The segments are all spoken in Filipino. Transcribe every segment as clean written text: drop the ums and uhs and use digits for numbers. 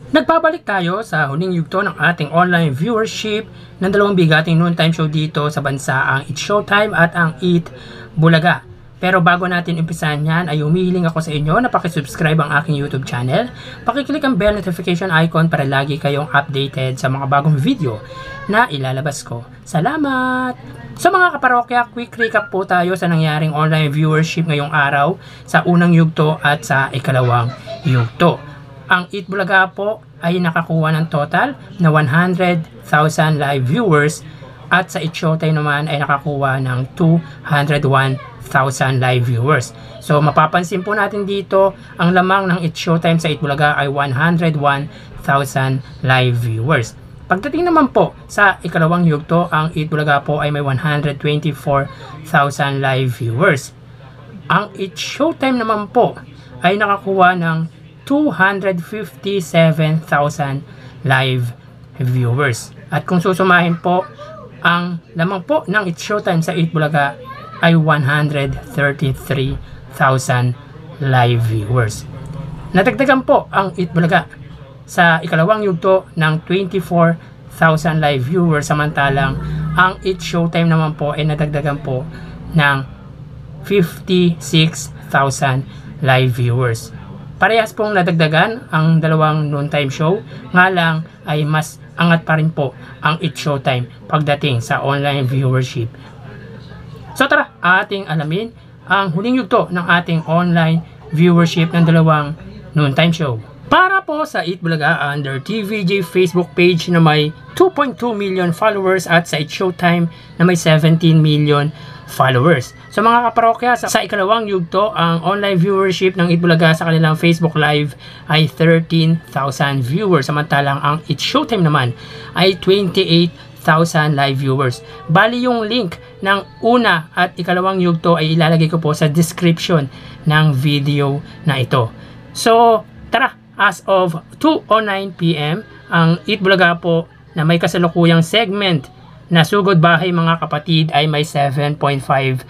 Nagbabalik tayo sa huling yugto ng ating online viewership ng dalawang bigating noontime show dito sa bansa, ang It's Showtime at ang Eat Bulaga. Pero bago natin umpisahan yan ay humihiling ako sa inyo na pakisubscribe ang aking YouTube channel, pakiclick ang bell notification icon para lagi kayong updated sa mga bagong video na ilalabas ko. Salamat! Sa mga kaparokya, quick recap po tayo sa nangyaring online viewership ngayong araw sa unang yugto at sa ikalawang yugto. Ang Eat Bulaga po ay nakakuha ng total na 100,000 live viewers at sa It's Showtime naman ay nakakuha ng 201,000 live viewers. So mapapansin po natin dito ang lamang ng It's Showtime sa Eat Bulaga ay 101,000 live viewers. Pagdating naman po sa ikalawang yugto, ang Eat Bulaga po ay may 124,000 live viewers. Ang It's Showtime naman po ay nakakuha ng 257,000 live viewers. At kung susumahin po, ang lamang po ng It's Showtime sa Eat Bulaga ay 133,000 live viewers. Nadagdagan po ang Eat Bulaga sa ikalawang yugto ng 24,000 live viewers, samantalang ang It's Showtime naman po ay nadagdagan po ng 56,000 live viewers. Parehas pong nadagdagan ang dalawang noontime show, nga lang ay mas angat pa rin po ang It's Showtime pagdating sa online viewership. So tara, ating alamin ang huling yugto ng ating online viewership ng dalawang noontime show. Para po sa Eat Bulaga, under TVJ Facebook page na may 2.2 million followers at sa It's Showtime na may 17 million followers. So mga kaparokya, sa ikalawang yugto, ang online viewership ng Eat Bulaga sa kanilang Facebook Live ay 13,000 viewers, samantalang ang It's Showtime naman ay 28,000 live viewers. Bali yung link ng una at ikalawang yugto ay ilalagay ko po sa description ng video na ito. So tara, as of 2:09 PM, ang Eat Bulaga po na may kasalukuyang segment na Sugod Bahay Mga Kapatid ay may 7,500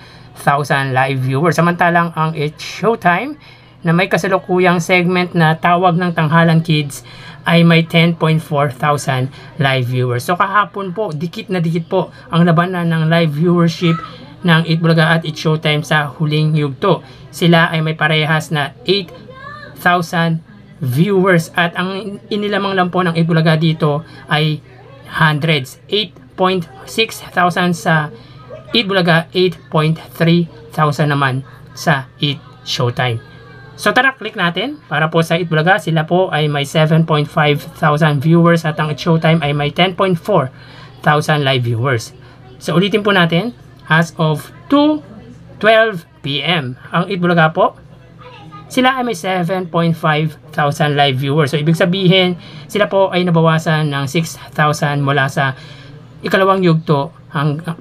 live viewers. Samantalang ang It's Showtime na may kasalukuyang segment na Tawag ng Tanghalan Kids ay may 10,400 live viewers. So kahapon po, dikit na dikit po ang labanan ng live viewership ng Eat Bulaga at It's Showtime sa huling yugto. Sila ay may parehas na 8,000 viewers at ang inilamang lang po ng Eat Bulaga dito ay hundreds. 8,600 sa Eat Bulaga, 8,300 naman sa Eat Showtime. So tara, click natin para po sa Eat Bulaga. Sila po ay may 7,500 viewers at ang Eat Showtime ay may 10,400 live viewers. So ulitin po natin, as of 2:12 PM, ang Eat Bulaga po, sila ay may 7,500 live viewers. So ibig sabihin, sila po ay nabawasan ng 6,000 mula sa ikalawang yugto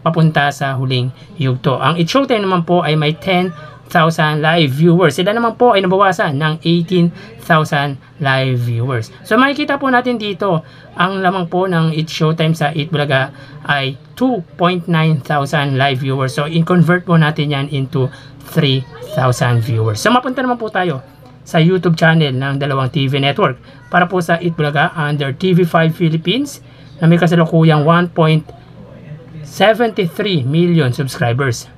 papunta sa huling yugto. Ang It's Showtime naman po ay may 10,000 live viewers. Sila naman po ay nabawasan ng 18,000 live viewers. So makikita po natin dito, ang lamang po ng It's Showtime sa Eat Bulaga ay 2,900 live viewers. So in-convert po natin yan into 3,000 viewers. So mapunta naman po tayo sa YouTube channel ng dalawang TV network para po sa Eat Bulaga under TV5 Philippines na may kasalukuyang 1.73 million subscribers.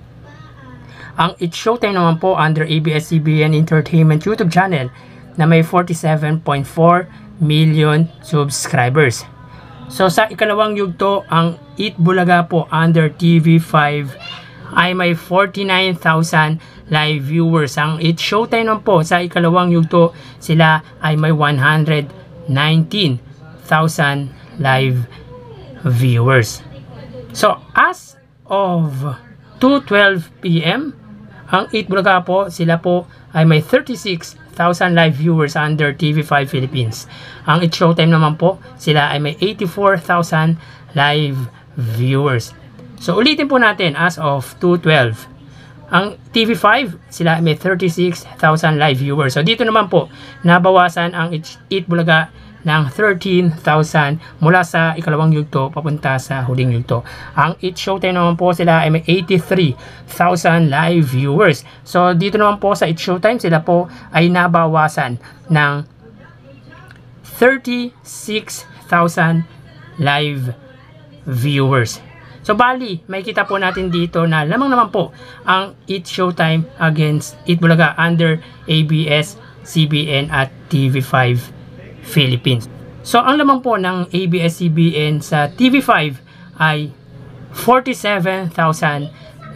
Ang It's Showtime naman po under ABS-CBN Entertainment YouTube channel na may 47.4 million subscribers. So sa ikalawang yugto, ang Eat Bulaga po under TV5 ay may 49,000 live viewers. Ang It's Showtime naman po sa ikalawang yugto, sila ay may 119,000 live viewers. So as of 2:12 PM, ang Eat Bulaga po, sila po ay may 36,000 live viewers under TV5 Philippines. Ang It's Showtime naman po, sila ay may 84,000 live viewers. So ulitin po natin, as of 2:12, ang TV5, sila ay may 36,000 live viewers. So dito naman po, nabawasan ang Eat Bulaga ng 13,000 mula sa ikalawang yugto papunta sa huling yugto. Ang It's Showtime naman po, sila ay may 83,000 live viewers. So dito naman po sa It's Showtime, sila po ay nabawasan ng 36,000 live viewers. So bali, may kita po natin dito na lamang naman po ang Eat Showtime against Eat Bulaga under ABS-CBN at TV5 Philippines. So ang lamang po ng ABS-CBN sa TV5 ay 47,000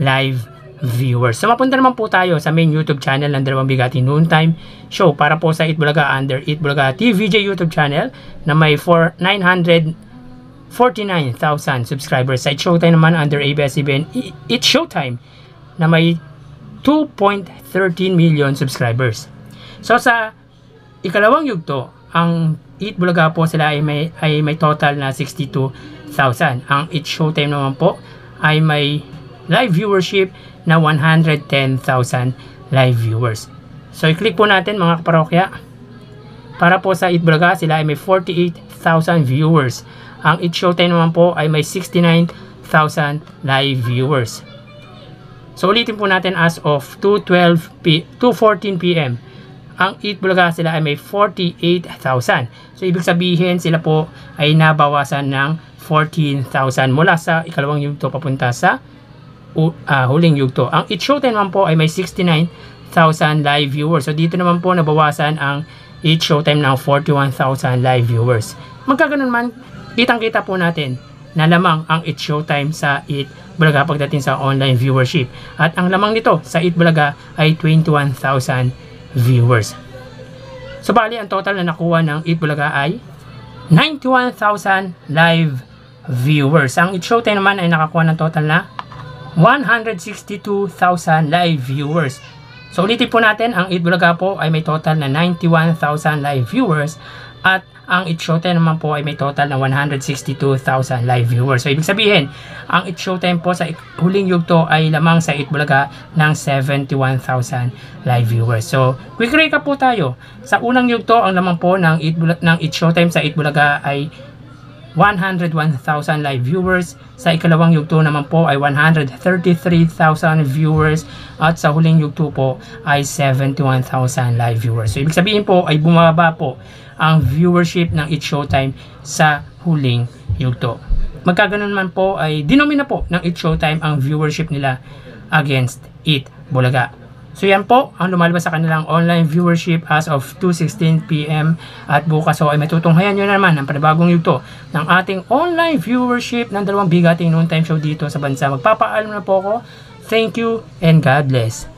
live viewers. So mapunta naman po tayo sa main YouTube channel ng Dalawang Bigati Noontime Show para po sa Eat Bulaga under Eat Bulaga TVJ YouTube channel na may 949,000 subscribers. Sa Eat Showtime naman under ABS-CBN Eat Showtime na may 2.13 million subscribers. So sa ikalawang yugto, ang Eat Bulaga po sila ay may total na 62,000. Ang Eat Showtime naman po ay may live viewership na 110,000 live viewers. So i-click po natin mga kaparokya. Para po sa Eat Bulaga sila ay may 48,000 viewers. Ang Eat Showtime naman po ay may 69,000 live viewers. So ulitin po natin as of 2:14 PM. Ang Eat Bulaga sila ay may 48,000. So ibig sabihin sila po ay nabawasan ng 14,000 mula sa ikalawang yugto papunta sa huling yugto. Ang Eat Showtime naman po ay may 69,000 live viewers. So dito naman po nabawasan ang Eat Showtime ng 41,000 live viewers. Magkaganon man, kitang-kita po natin na lamang ang Eat Showtime sa Eat Bulaga pagdating sa online viewership. At ang lamang nito sa Eat Bulaga ay 21,000 viewers. So bali, ang total na nakuha ng Eat Bulaga ay 91,000 live viewers. Ang Eat Showtime naman ay nakakuha ng total na 162,000 live viewers. So ulitin po natin, ang Eat Bulaga po ay may total na 91,000 live viewers at ang Eat Showtime naman po ay may total na 162,000 live viewers. So ibig sabihin, ang Eat Showtime po sa huling yugto ay lamang sa Eat Bulaga ng 71,000 live viewers. So quick recap po tayo. Sa unang yugto, ang lamang po ng Eat Showtime sa Eat Bulaga ay 101,000 live viewers. Sa ikalawang yugto naman po ay 133,000 viewers at sa huling yugto po ay 71,000 live viewers. So ibig sabihin po ay bumaba po ang viewership ng Eat Showtime sa huling yugto. Magkaganon man po ay dinomina po ng Eat Showtime ang viewership nila against Eat Bulaga. So yan po ang lumalabas sa kanilang online viewership as of 2:16 PM at bukas ay matutunghayan nyo naman ang panibagong yugto ng ating online viewership ng Dalawang Bigating Noontime Show dito sa bansa. Magpapaalam na po ako. Thank you and God bless.